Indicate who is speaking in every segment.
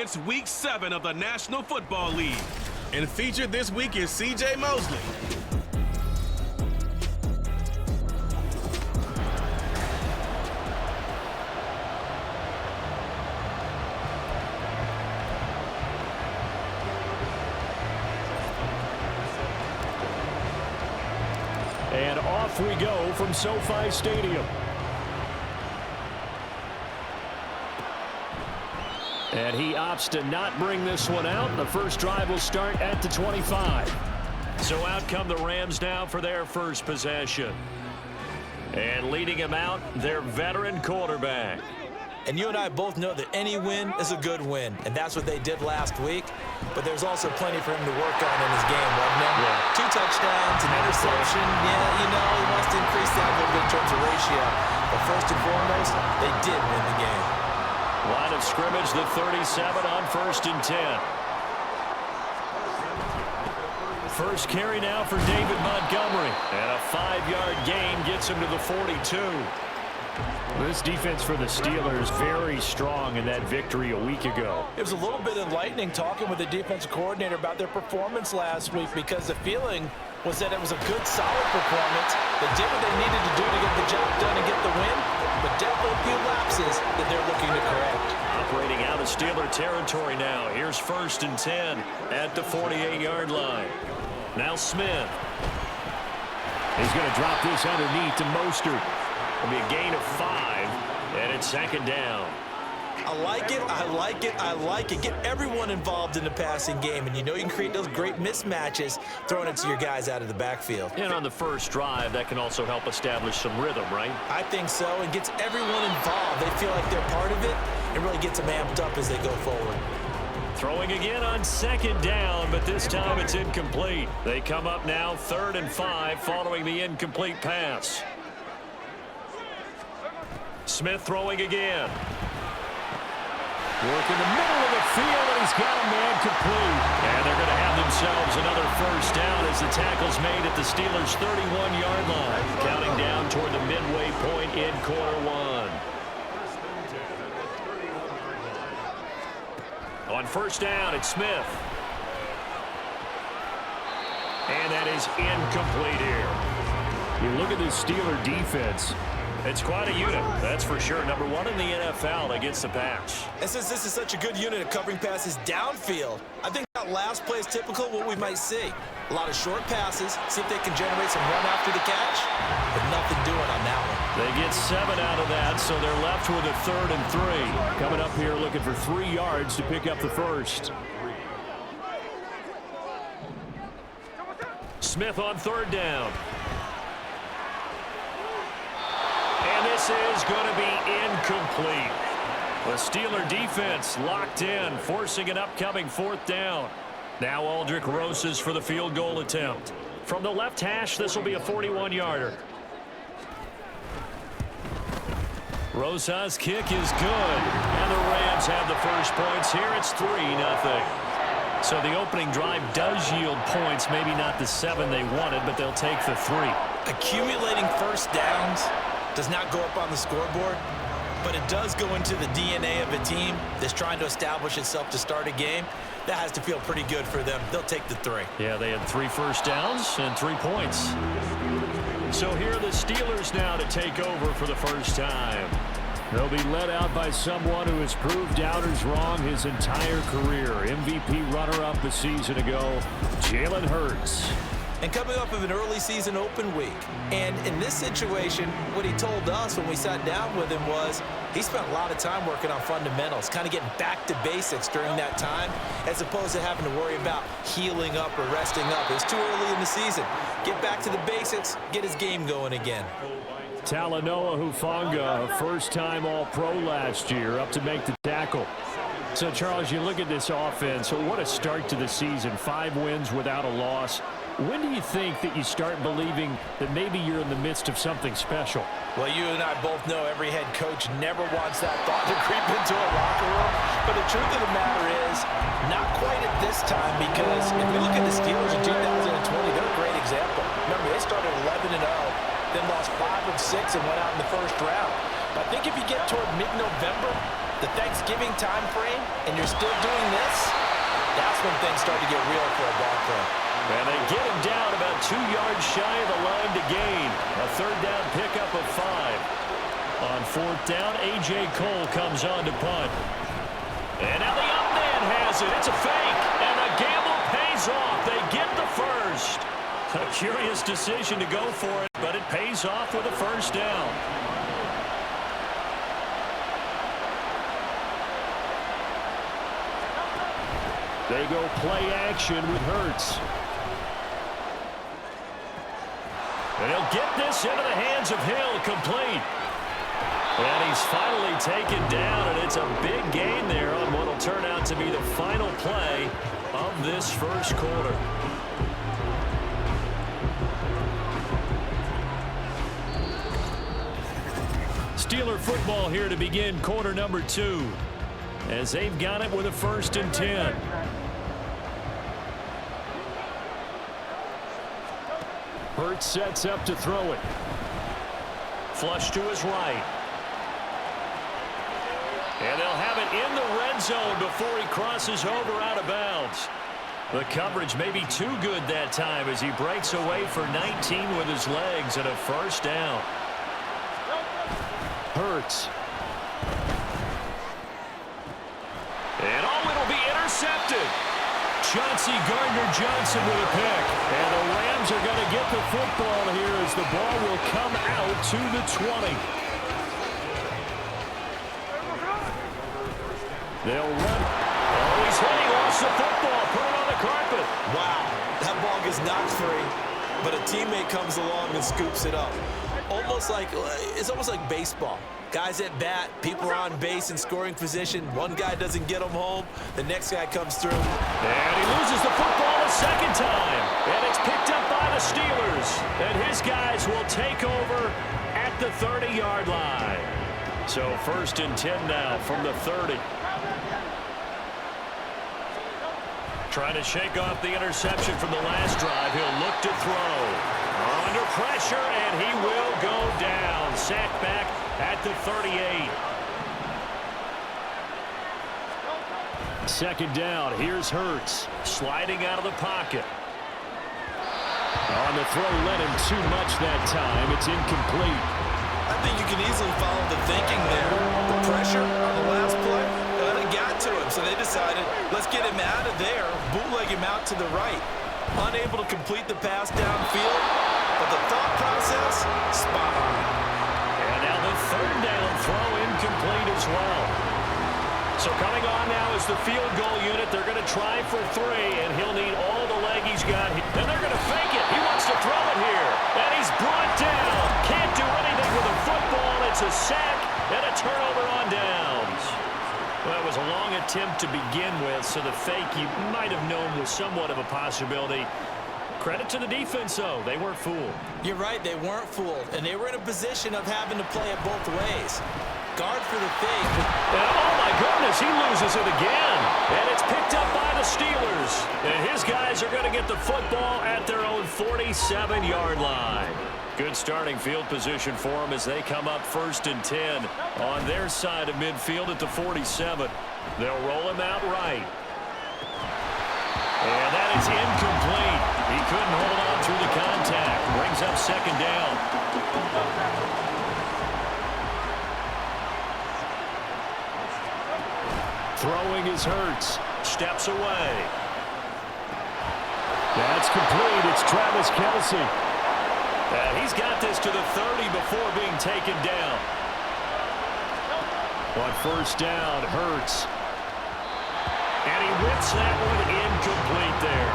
Speaker 1: It's Week 7 of the National Football League. And featured this week is C.J. Mosley.
Speaker 2: And off we go from SoFi Stadium. And he opts to not bring this one out. The first drive will start at the 25. So out come the Rams now for their first possession. And leading him out, their veteran quarterback.
Speaker 3: And you and I both know that any win is a good win, and that's what they did last week. But there's also plenty for him to work on in his game, wasn't there?
Speaker 2: Yeah.
Speaker 3: 2 touchdowns, an interception. Yeah, you know, he wants to increase that a little bit in terms of ratio. But first and foremost, they did win the game.
Speaker 2: Line of scrimmage, the 37 on 1st and 10. First carry now for David Montgomery. And a 5-yard gain gets him to the 42. This defense for the Steelers very strong in that victory a week ago.
Speaker 3: It was a little bit enlightening talking with the defensive coordinator about their performance last week, because the feeling was that it was a good, solid performance. They did what they needed to do to get the job done and get the win, but definitely a few lapses that they're looking to correct.
Speaker 2: Operating out of Steeler territory now. Here's 1st and 10 at the 48-yard line. Now Smith. He's going to drop this underneath to Mostert. It'll be a gain of 5, and it's 2nd down.
Speaker 3: I like it, I like it, I like it. Get everyone involved in the passing game, and you know you can create those great mismatches throwing it to your guys out of the backfield.
Speaker 2: And on the first drive, that can also help establish some rhythm, right?
Speaker 3: I think so. It gets everyone involved. They feel like they're part of it, and really gets them amped up as they go forward.
Speaker 2: Throwing again on 2nd down, but this time it's incomplete. They come up now 3rd and 5 following the incomplete pass. Smith throwing again. Work in the middle of the field, and he's got a man complete. And they're going to have themselves another first down as the tackle's made at the Steelers' 31-yard line. Counting down toward the midway point in quarter 1. On 1st down, it's Smith. And that is incomplete here. You look at this Steeler defense. It's quite a unit, that's for sure. Number 1 in the NFL against the pass.
Speaker 3: And since this is such a good unit of covering passes downfield, I think that last play is typical of what we might see. A lot of short passes, see if they can generate some run after the catch, but nothing doing on that one.
Speaker 2: They get 7 out of that, so they're left with a 3rd and 3. Coming up here looking for 3 yards to pick up the first. Smith on 3rd down. And this is going to be incomplete. The Steeler defense locked in, forcing an upcoming 4th down. Now Aldrick Rosas for the field goal attempt. From the left hash, this will be a 41-yarder. Rosas' kick is good. And the Rams have the first points here. It's 3-0. So the opening drive does yield points, maybe not the 7 they wanted, but they'll take the 3.
Speaker 3: Accumulating first downs does not go up on the scoreboard, but it does go into the DNA of a team that's trying to establish itself to start a game. That has to feel pretty good for them. They'll take the 3.
Speaker 2: Yeah, they had 3 first downs and 3 points. So here are the Steelers now to take over for the first time. They'll be led out by someone who has proved doubters wrong his entire career. MVP runner-up a season ago, Jalen Hurts.
Speaker 3: And coming up of an early season open week. And in this situation, what he told us when we sat down with him was he spent a lot of time working on fundamentals, kind of getting back to basics during that time, as opposed to having to worry about healing up or resting up. It's too early in the season. Get back to the basics, get his game going again.
Speaker 2: Talanoa Hufanga, a first-time All-Pro last year, up to make the tackle. So, Charles, you look at this offense, what a start to the season. 5 wins without a loss. When do you think that you start believing that maybe you're in the midst of something special?
Speaker 3: Well, you and I both know every head coach never wants that thought to creep into a locker room. But the truth of the matter is, not quite at this time, because if we look at the Steelers in 2020, they're a great example. Remember, they started 11-0, then lost 5 of 6 and went out in the first round. But I think if you get toward mid-November, the Thanksgiving time frame, and you're still doing this, that's when things start to get real for a ball club.
Speaker 2: And they get him down about 2 yards shy of the line to gain. A third down pickup of 5. On fourth down, A.J. Cole comes on to punt. And now the up man has it. It's a fake, and the gamble pays off. They get the first. A curious decision to go for it, but it pays off with a first down. They go play action with Hurts. And he'll get this into the hands of Hill, complete. And he's finally taken down, and it's a big gain there on what will turn out to be the final play of this first quarter. Steeler football here to begin quarter number 2, as they've got it with a 1st and 10. Hurts sets up to throw it. Flush to his right. And they'll have it in the red zone before he crosses over out of bounds. The coverage may be too good that time as he breaks away for 19 with his legs and a first down. Hurts. And it'll be intercepted. Chauncey Gardner-Johnson with a pick. And the Rams are going to get the football here as the ball will come out to the 20. They'll run. Oh, he's hit. He lost the football. Put it on the carpet.
Speaker 3: Wow, that ball gets knocked free, but a teammate comes along and scoops it up. It's almost like baseball. Guys at bat, people are on base in scoring position. One guy doesn't get them home. The next guy comes through.
Speaker 2: And he loses the football a second time. And it's picked up by the Steelers. And his guys will take over at the 30-yard line. So 1st and 10 now from the 30. Trying to shake off the interception from the last drive. He'll look to throw. Under pressure, and he will go down. Sacked back at the 38. 2nd down. Here's Hurts. Sliding out of the pocket. On the throw, led him too much that time. It's incomplete.
Speaker 3: I think you can easily follow the thinking there. The pressure on the last play, it got to him, so they decided, let's get him out of there, bootleg him out to the right. Unable to complete the pass downfield, but the thought process, spot on.
Speaker 2: And now the 3rd down throw incomplete as well. So coming on now is the field goal unit. They're going to try for 3, and he'll need all the leg he's got. And they're going to fake it. He wants to throw it here. And he's brought down. Can't do anything with a football. It's a sack and a turnover on downs. Well, it was a long attempt to begin with, so the fake you might have known was somewhat of a possibility. Credit to the defense, though. They weren't fooled.
Speaker 3: You're right. They weren't fooled, and they were in a position of having to play it both ways. Guard for the fake.
Speaker 2: And oh, my goodness, he loses it again. And it's picked up by the Steelers. And his guys are going to get the football at their own 47-yard line. Good starting field position for them as they come up 1st and 10 on their side of midfield at the 47. They'll roll him out right. And that is incomplete. He couldn't hold on through the contact. Brings up 2nd down. Throwing is Hurts. Steps away. That's complete. It's Travis Kelce. And he's got this to the 30 before being taken down. On 1st down, Hurts. And he whips that one incomplete there.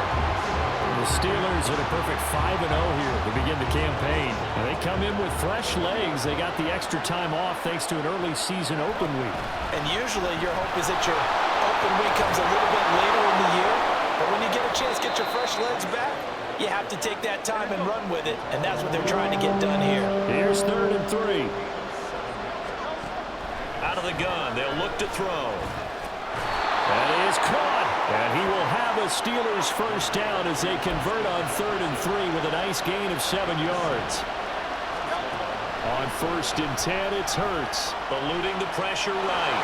Speaker 2: The Steelers at a perfect 5-0 here to begin the campaign. And they come in with fresh legs. They got the extra time off thanks to an early season open week.
Speaker 3: And usually your hope is that your open week comes a little bit later in the year. But when you get a chance to get your fresh legs back, you have to take that time and run with it. And that's what they're trying to get done here.
Speaker 2: Here's 3rd and 3. Out of the gun, they'll look to throw. That is caught. And he will have a Steelers first down as they convert on 3rd and 3 with a nice gain of 7 yards. On 1st and 10, it's Hurts. Eluding the pressure right.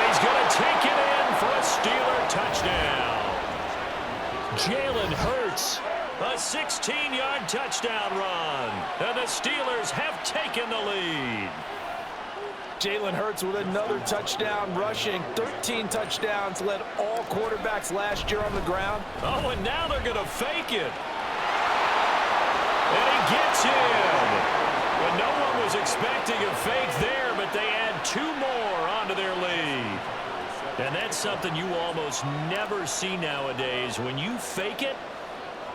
Speaker 2: he's going to take it in for a Steeler touchdown. Jalen Hurts, a 16-yard touchdown run. And the Steelers have taken the lead.
Speaker 3: Jalen Hurts with another touchdown rushing. 13 touchdowns, led all quarterbacks last year on the ground.
Speaker 2: Oh, and now they're going to fake it. And he gets in. Well, no one was expecting a fake there, but they add 2 more onto their lead. And that's something you almost never see nowadays. When you fake it,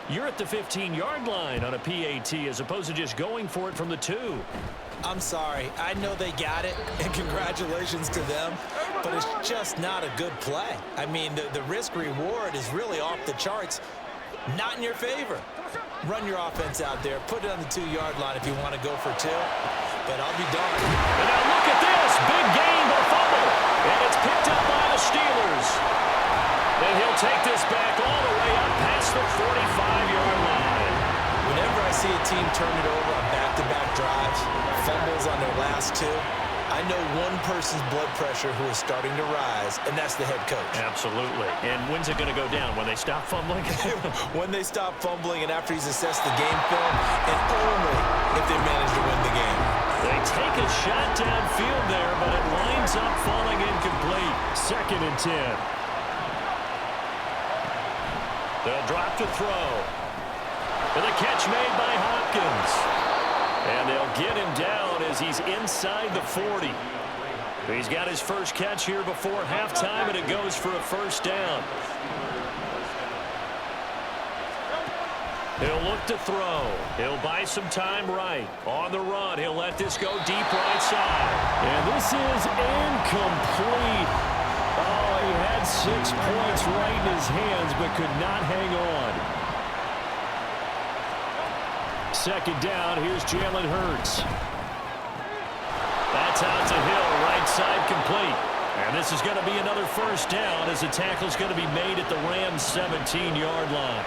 Speaker 2: you're at the 15-yard line on a PAT as opposed to just going for it from the 2.
Speaker 3: I'm sorry. I know they got it, and congratulations to them, but it's just not a good play. I mean, the risk-reward is really off the charts. Not in your favor. Run your offense out there. Put it on the 2-yard line if you want to go for 2. But I'll be darned.
Speaker 2: And now look at this. Big gain, but fumble. And it's picked up by the Steelers. And he'll take this back all the way up past the 45-yard line.
Speaker 3: Whenever I see a team turn it over on back-to-back drives, fumbles on their last 2, I know one person's blood pressure who is starting to rise, and that's the head coach.
Speaker 2: Absolutely. And when's it going to go down? When they stop fumbling?
Speaker 3: When they stop fumbling and after he's assessed the game film, and only if they manage to win the game.
Speaker 2: They take a shot downfield there, but it winds up falling incomplete. 2nd and 10. They'll drop to throw. And the catch made by Hopkins. And they'll get him down as he's inside the 40. He's got his first catch here before halftime, and it goes for a first down. He'll look to throw. He'll buy some time right. On the run, he'll let this go deep right side. And this is incomplete. Oh, he had 6 points right in his hands, but could not hang on. 2nd down, here's Jalen Hurts. That's out to Hill, right side complete. And this is going to be another first down as the tackle's going to be made at the Rams' 17-yard line.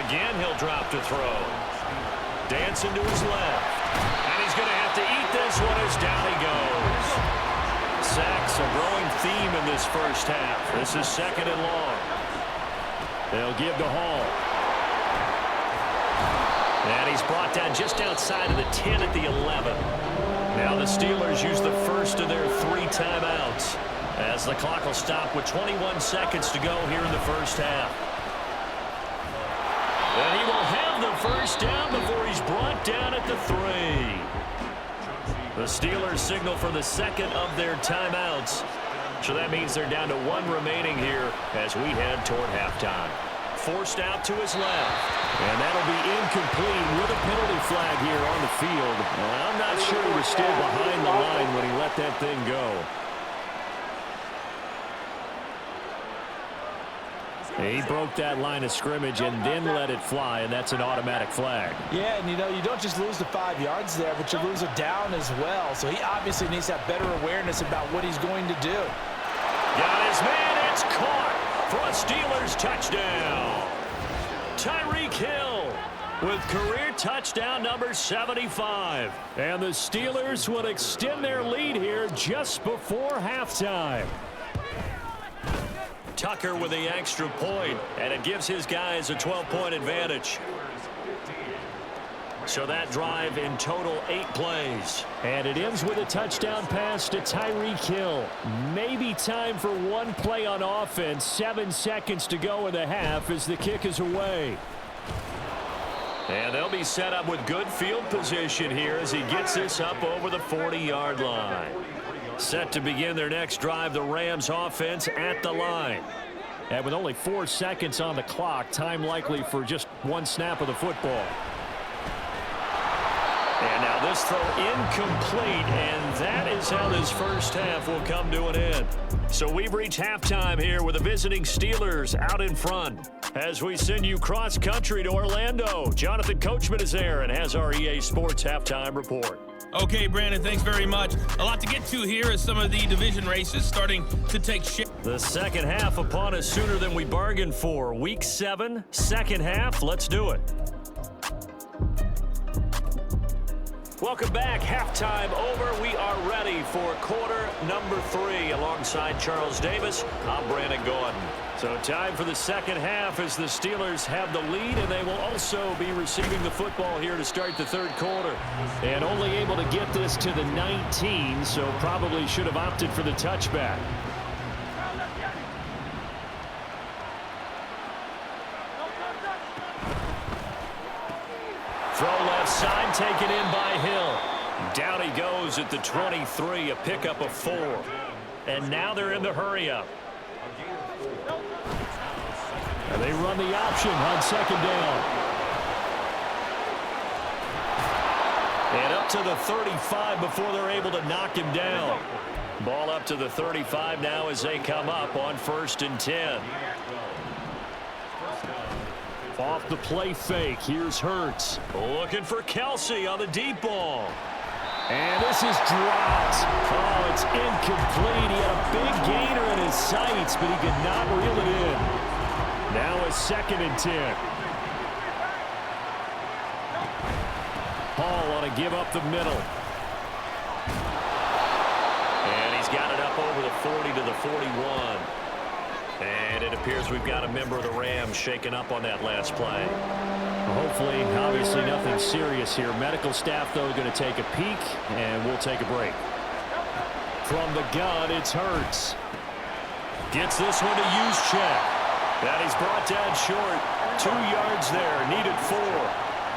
Speaker 2: Again, he'll drop to throw. Dancing to his left. And he's going to have to eat this one as down he goes. Sacks, a growing theme in this first half. This is 2nd and long. They'll give to Hall. And he's brought down just outside of the 10 at the 11. Now the Steelers use the first of their 3 timeouts as the clock will stop with 21 seconds to go here in the first half. And he will have the first down before he's brought down at the 3. The Steelers signal for the 2nd of their timeouts. So that means they're down to 1 remaining here as we head toward halftime. Forced out to his left. And that'll be incomplete with a penalty flag here on the field. Well, I'm not sure he was still behind the line when he let that thing go. He broke that line of scrimmage and then let it fly, and that's an automatic flag.
Speaker 3: Yeah, and you don't just lose the 5 yards there, but you lose a down as well. So he obviously needs to have better awareness about what he's going to do.
Speaker 2: Got his man, it's caught for a Steelers touchdown. Tyreek Hill with career touchdown number 75. And the Steelers will extend their lead here just before halftime. Tucker with the extra point, and it gives his guys a 12-point advantage. So that drive in total 8 plays. And it ends with a touchdown pass to Tyreek Hill. Maybe time for 1 play on offense. 7 seconds to go in the half as the kick is away. And they'll be set up with good field position here as he gets this up over the 40-yard line. Set to begin their next drive, the Rams offense at the line. And with only 4 seconds on the clock, time likely for just 1 snap of the football. And now this throw incomplete, and that is how this first half will come to an end. So we've reached halftime here with the visiting Steelers out in front. As we send you cross-country to Orlando, Jonathan Coachman is there and has our EA Sports halftime report.
Speaker 1: Okay, Brandon, thanks very much. A lot to get to here as some of the division races starting to take shape.
Speaker 2: The second half upon us sooner than we bargained for. Week 7, second half. Let's do it. Welcome back. Halftime over. We are ready for quarter number 3. Alongside Charles Davis, I'm Brandon Gordon. So time for the second half as the Steelers have the lead, and they will also be receiving the football here to start the third quarter. And only able to get this to the 19, so probably should have opted for the touchback. Throw left side, taken in by Hill. Down he goes at the 23, a pickup of 4. And now they're in the hurry-up. And they run the option on second down. And up to the 35 before they're able to knock him down. Ball up to the 35 now as they come up on 1st and 10. Off the play fake, here's Hurts. Looking for Kelsey on the deep ball. And this is dropped. Oh, it's incomplete. He had a big gainer in his sights, but he could not reel it in. Now a 2nd and 10. Paul on a give up the middle. And he's got it up over the 40 to the 41. And it appears we've got a member of the Rams shaken up on that last play. Hopefully, obviously nothing serious here. Medical staff, though, going to take a peek, and we'll take a break. From the gun, it's Hurts. Gets this one to use check. And he's brought down short. 2 yards there, needed 4.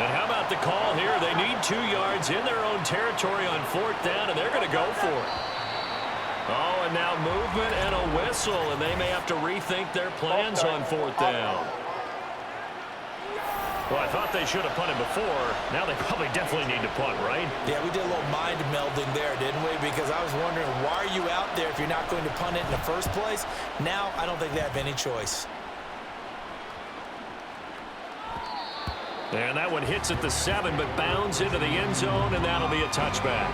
Speaker 2: And how about the call here? They need 2 yards in their own territory on 4th down, and they're going to go for it. Oh, and now movement and a whistle, and they may have to rethink their plans on 4th down. Well, I thought they should have punted before. Now they probably definitely need to punt, right? Yeah, we did a little mind melding there, didn't we? Because I was wondering, why are you out there if you're not going to punt it in the first place? Now, I don't think they have any choice. And that one hits at the 7, but bounds into the end zone, and that'll be a touchback.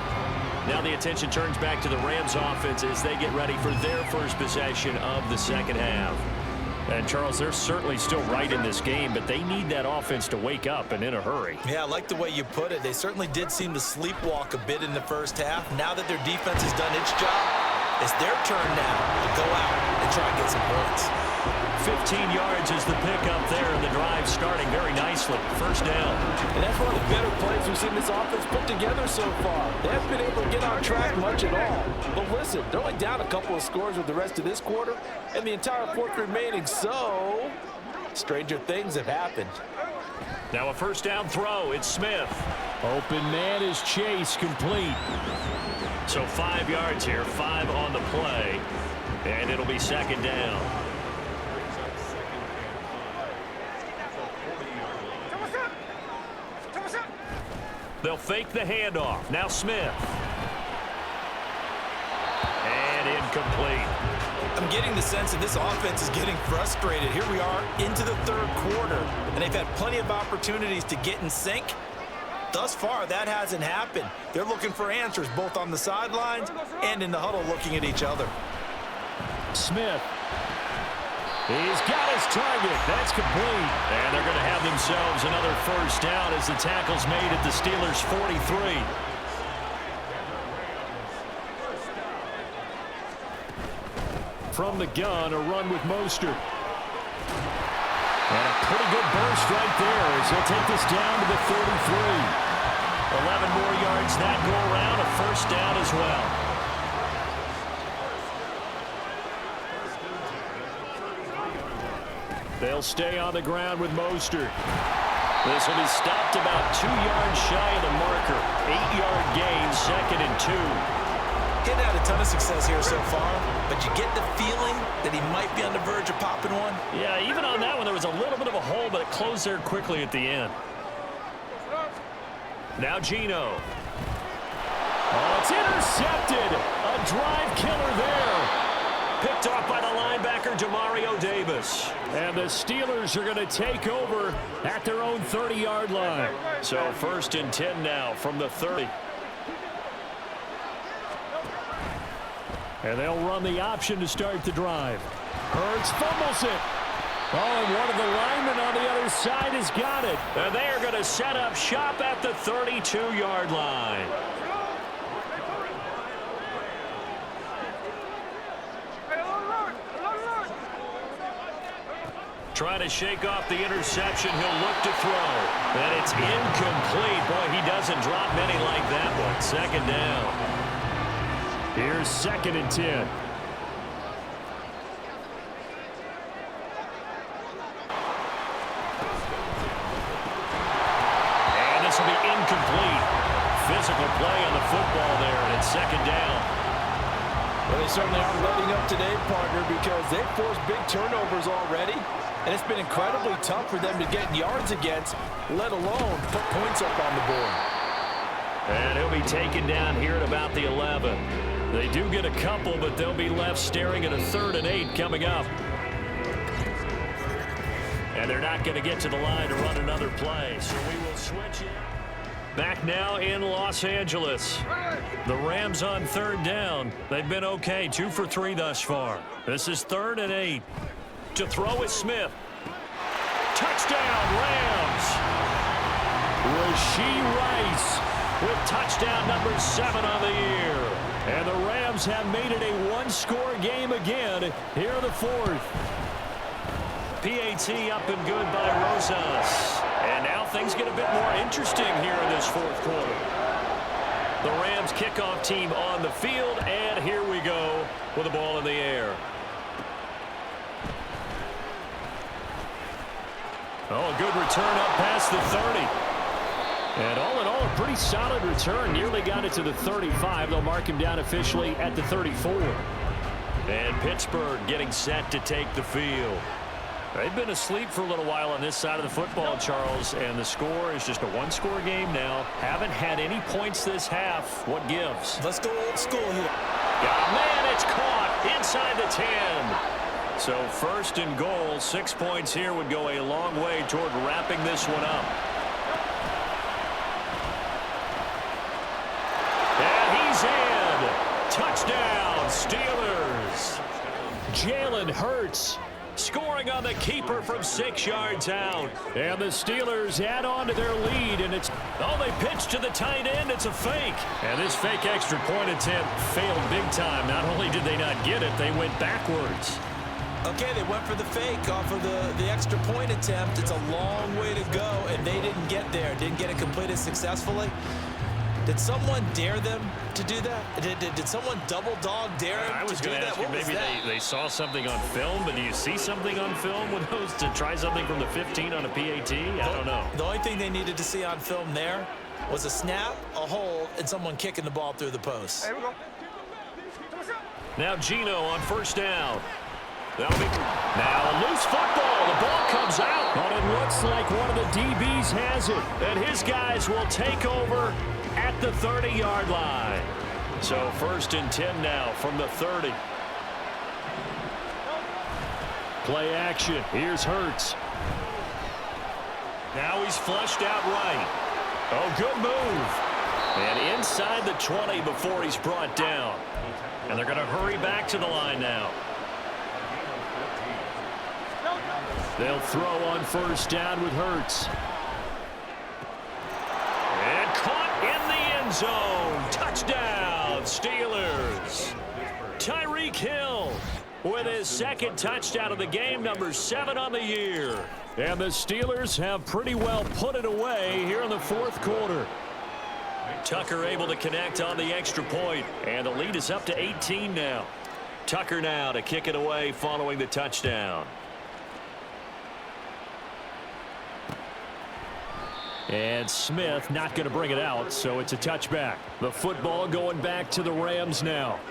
Speaker 2: Now the attention turns back to the Rams offense as they get ready for their first possession of the second half. And, Charles, they're certainly still right in this game, but they need that offense to wake up and in a hurry. Yeah, I like the way you put it. They certainly did seem to sleepwalk a bit in the first half. Now that their defense has done its job, it's their turn now to go out and try and get some points. 15 yards is the pickup there, and the drive starting very nicely. First down.
Speaker 4: And that's one of the better plays we've seen this offense put together so far. They haven't been able to get on track much at all. But listen, they're only down a couple of scores with the rest of this quarter, and the entire 4th remaining, so stranger things have happened.
Speaker 2: Now a first down throw. It's Smith. Open man is Chase, complete. So 5 yards here, 5 on the play, and it'll be second down. They'll fake the handoff. Now Smith. And incomplete.
Speaker 3: I'm getting the sense that this offense is getting frustrated. Here we are into the third quarter, and they've had plenty of opportunities to get in sync. Thus far, that hasn't happened. They're looking for answers both on the sidelines and in the huddle looking at each other.
Speaker 2: Smith. He's got his target. That's complete. And they're going to have themselves another first down as the tackle's made at the Steelers' 43. From the gun, a run with Mostert. And a pretty good burst right there as he'll take this down to the 33. 11 more yards that go around, a first down as well. They'll stay on the ground with Mostert. This will be stopped about 2 yards shy of the marker. 8-yard gain, 2nd and 2.
Speaker 3: He's had a ton of success here so far, but you get the feeling that he might be on the verge of popping one.
Speaker 2: Yeah, even on that one, there was a little bit of a hole, but it closed there quickly at the end. Now Geno. Oh, it's intercepted. A drive killer there. Picked off by the linebacker, Demario Davis. And the Steelers are going to take over at their own 30-yard line. So 1st and 10 now from the 30. And they'll run the option to start the drive. Hurts fumbles it. Oh, and one of the linemen on the other side has got it. And they are going to set up shop at the 32-yard line. Trying to shake off the interception. He'll look to throw. And it's incomplete. Boy, he doesn't drop many like that one. Second down. Here's 2nd and 10. And this will be incomplete. Physical play on the football there, and it's 2nd down.
Speaker 4: Well, they certainly aren't letting up today, partner, because they've forced big turnovers already. And it's been incredibly tough for them to get yards against, let alone put points up on the board.
Speaker 2: And he'll be taken down here at about the 11. They do get a couple, but they'll be left staring at a 3rd and 8 coming up. And they're not going to get to the line to run another play, so we will switch it. Back now in Los Angeles. The Rams on 3rd down. They've been okay, 2 for 3 thus far. This is 3rd and 8. To throw is Smith. Touchdown, Rams. Rashee Rice with touchdown number 7 on the year. And the Rams have made it a one-score game again here in the 4th. PAT up and good by Rosas. And now things get a bit more interesting here in this 4th quarter. The Rams kickoff team on the field, and here we go with the ball in the air. Oh, a good return up past the 30. And all in all, a pretty solid return. Nearly got it to the 35. They'll mark him down officially at the 34. And Pittsburgh getting set to take the field. They've been asleep for a little while on this side of the football, Charles, and the score is just a one-score game now. Haven't had any points this half. What gives?
Speaker 3: Let's go old school here.
Speaker 2: Yeah, man, it's caught inside the 10. So 1st and goal, 6 points here would go a long way toward wrapping this one up. And he's in. Touchdown, Steelers. Jalen Hurts scoring on the keeper from 6 yards out. And the Steelers add on to their lead, and it's, oh, they pitch to the tight end. It's a fake. And this fake extra point attempt failed big time. Not only did they not get it, they went backwards.
Speaker 3: Okay, they went for the fake off of the extra point attempt. It's a long way to go, and they didn't get there. Didn't get it completed successfully. Did someone dare them to do that? Did someone double dog dare them
Speaker 2: I was
Speaker 3: to do
Speaker 2: going to
Speaker 3: that?
Speaker 2: ask you, maybe they saw something on film, but do you see something on film with those to try something from the 15 on a PAT? I don't know.
Speaker 3: The only thing they needed to see on film there was a snap, a hold, and someone kicking the ball through the post.
Speaker 5: Here we go.
Speaker 2: Now Gino on 1st down. That'll be now a loose football. The ball comes out, but it looks like one of the DBs has it. And his guys will take over at the 30-yard line. So 1st and 10 now from the 30. Play action. Here's Hurts. Now he's flushed out right. Oh, good move. And inside the 20 before he's brought down. And they're going to hurry back to the line now. They'll throw on 1st down with Hurts. And caught in the end zone. Touchdown, Steelers. Tyreek Hill with his 2nd touchdown of the game, number 7 on the year. And the Steelers have pretty well put it away here in the 4th quarter. Tucker able to connect on the extra point, and the lead is up to 18 now. Tucker now to kick it away following the touchdown. And Smith not going to bring it out, so it's a touchback. The football going back to the Rams now.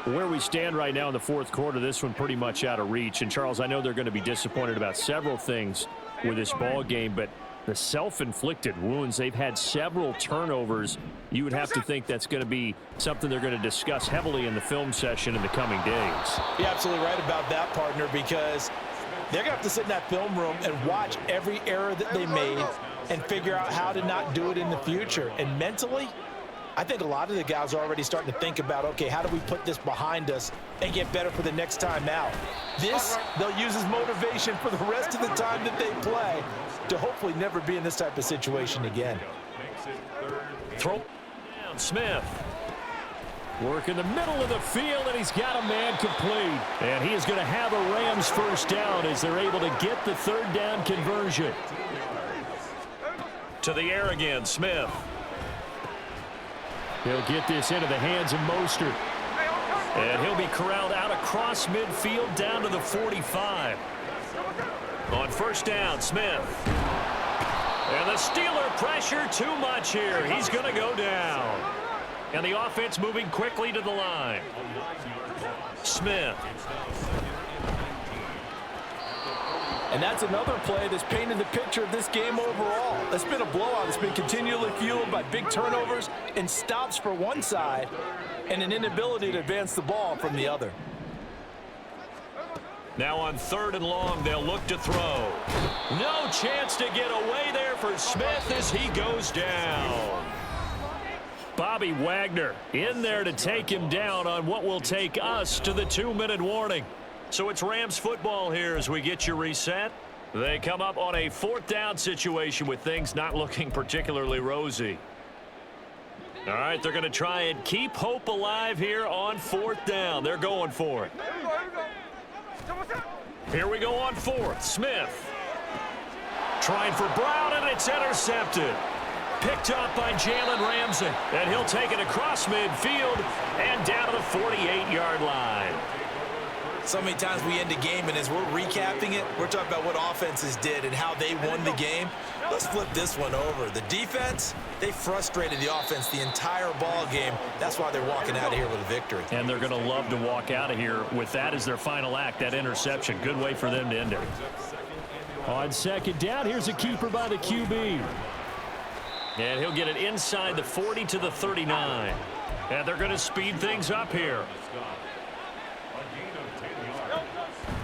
Speaker 2: Where we stand right now in the 4th quarter, this one pretty much out of reach. And, Charles, I know they're going to be disappointed about several things with this ball game, but the self-inflicted wounds, they've had several turnovers. You would have to think that's going to be something they're going to discuss heavily in the film session in the coming days.
Speaker 4: You're absolutely right about that, partner, because they're going to have to sit in that film room and watch every error that they made and figure out how to not do it in the future. And mentally,
Speaker 3: I think a lot of the guys are already starting to think about, okay, how do we put this behind us and get better for the next time out? This, they'll use as motivation for the rest of the time that they play to hopefully never be in this type of situation again.
Speaker 2: Throw down Smith. Work in the middle of the field, and he's got a man complete. And he is going to have a Rams first down as they're able to get the third down conversion. To the air again, Smith. He'll get this into the hands of Mostert. And he'll be corralled out across midfield down to the 45. On first down, Smith. And the Steeler pressure too much here. He's going to go down. And the offense moving quickly to the line. Smith.
Speaker 4: And that's another play that's painted the picture of this game overall. It's been a blowout. It's been continually fueled by big turnovers and stops for one side and an inability to advance the ball from the other.
Speaker 2: Now on 3rd and long, they'll look to throw. No chance to get away there for Smith as he goes down. Bobby Wagner in there to take him down on what will take us to the 2-minute warning. So it's Rams football here as we get you reset. They come up on a 4th down situation with things not looking particularly rosy. All right, they're going to try and keep hope alive here on 4th down. They're going for it. Here we go on 4th. Smith. Trying for Brown, and it's intercepted. Picked up by Jalen Ramsey. And he'll take it across midfield and down to the 48-yard line.
Speaker 3: So many times we end a game, and as we're recapping it, we're talking about what offenses did and how they won the game. Let's flip this one over. The defense, they frustrated the offense the entire ball game. That's why they're walking out of here with a victory.
Speaker 2: And they're going to love to walk out of here with that as their final act, that interception. Good way for them to end it. On 2nd down, here's a keeper by the QB. And he'll get it inside the 40 to the 39. And they're going to speed things up here.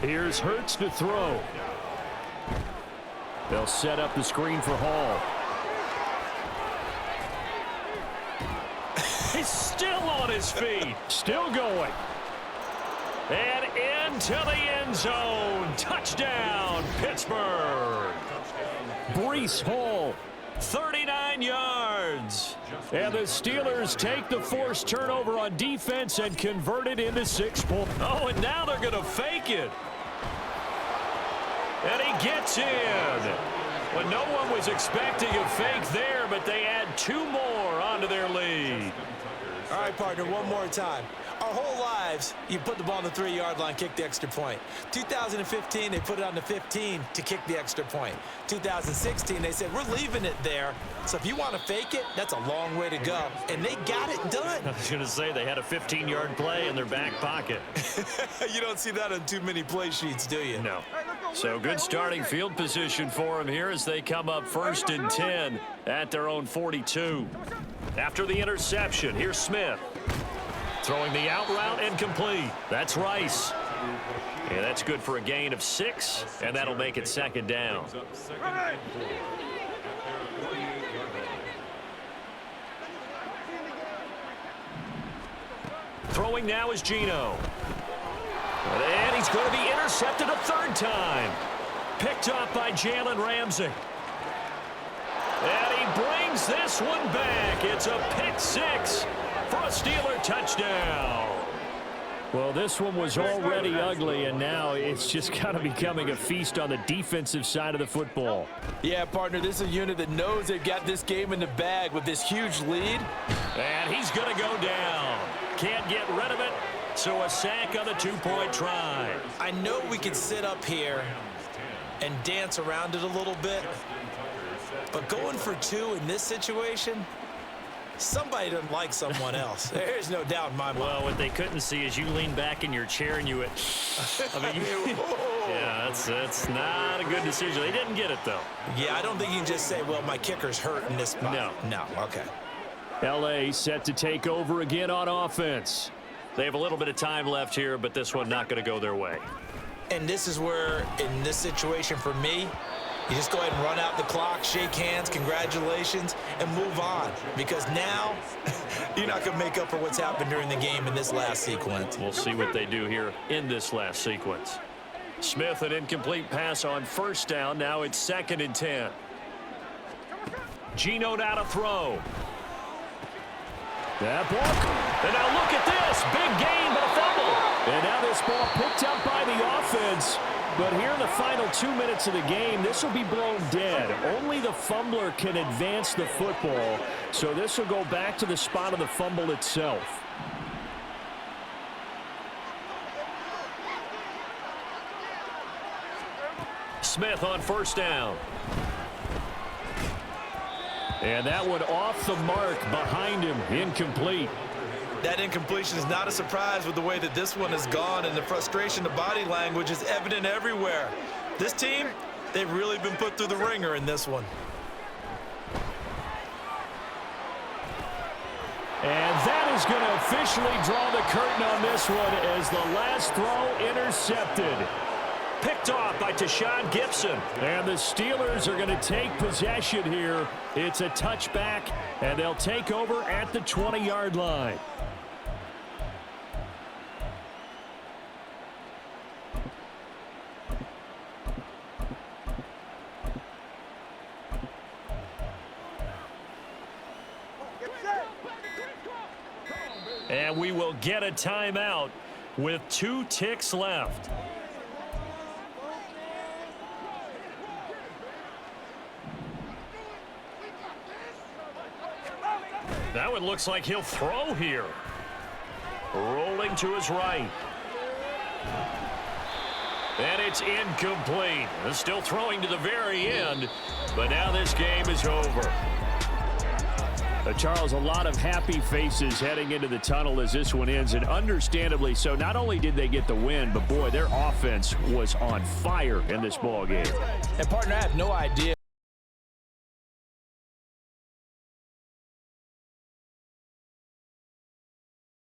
Speaker 2: Here's Hurts to throw. They'll set up the screen for Hall. He's still on his feet. Still going. And into the end zone. Touchdown, Pittsburgh. Breece Hall, 39 yards. And the Steelers take the forced turnover on defense and convert it into 6 points. Oh, and now they're going to fake it. And he gets in. Well, no one was expecting a fake there, but they add 2 more onto their lead.
Speaker 3: All right, partner, one more time. Our whole lives, you put the ball on the 3-yard line, kick the extra point. 2015, they put it on the 15 to kick the extra point. 2016, they said, we're leaving it there. So if you want to fake it, that's a long way to go. And they got it done.
Speaker 2: I was going to say they had a 15-yard play in their back pocket.
Speaker 3: You don't see that on too many play sheets, do you?
Speaker 2: No. So good starting field position for them here as they come up 1st and 10 at their own 42. After the interception, here's Smith. Throwing the out route and complete. That's Rice. And that's good for a gain of 6, and that'll make it 2nd down. Throwing now is Geno. And he's going to be intercepted a 3rd time. Picked up by Jalen Ramsey. And he brings this one back. It's a pick 6 for a Steeler touchdown. Well, this one was already ugly, and now it's just kind of becoming a feast on the defensive side of the football.
Speaker 4: Yeah, partner, this is a unit that knows they've got this game in the bag with this huge lead.
Speaker 2: And he's going to go down. Can't get rid of it, so a sack on the 2-point try.
Speaker 3: I know we could sit up here and dance around it a little bit, but going for 2 in this situation, somebody doesn't like someone else. There's no doubt in my mind.
Speaker 2: Well, what they couldn't see is you lean back in your chair and you went, yeah, that's not a good decision. They didn't get it, though.
Speaker 3: Yeah, I don't think you can just say, well, my kicker's hurt in this spot. No, okay.
Speaker 2: L.A. set to take over again on offense. They have a little bit of time left here, but this one not going to go their way.
Speaker 3: And this is where, in this situation for me, You just go ahead and run out the clock, shake hands, congratulations, and move on. Because now, you're not going to make up for what's happened during the game in this last sequence.
Speaker 2: We'll see what they do here in this last sequence. Smith, an incomplete pass on first down. Now it's 2nd and 10. Geno now to throw. That ball. And now look at this. Big gain, but a fumble. And now this ball picked up by the offense. But here in the final 2 minutes of the game, this will be blown dead. Only the fumbler can advance the football. So this will go back to the spot of the fumble itself. Smith on first down. And that one off the mark behind him, incomplete.
Speaker 3: That incompletion is not a surprise with the way that this one has gone, and the frustration, the body language is evident everywhere. This team, they've really been put through the ringer in this one.
Speaker 2: And that is going to officially draw the curtain on this one as the last throw intercepted. Picked off by Tashawn Gibson. And the Steelers are going to take possession here. It's a touchback, and they'll take over at the 20-yard line. And we will get a timeout with 2 ticks left. That one looks like he'll throw here. Rolling to his right. And it's incomplete. Still throwing to the very end, but now this game is over. Charles, a lot of happy faces heading into the tunnel as this one ends, and understandably so. Not only did they get the win, but boy, their offense was on fire in this ball game.
Speaker 3: And partner, I have no idea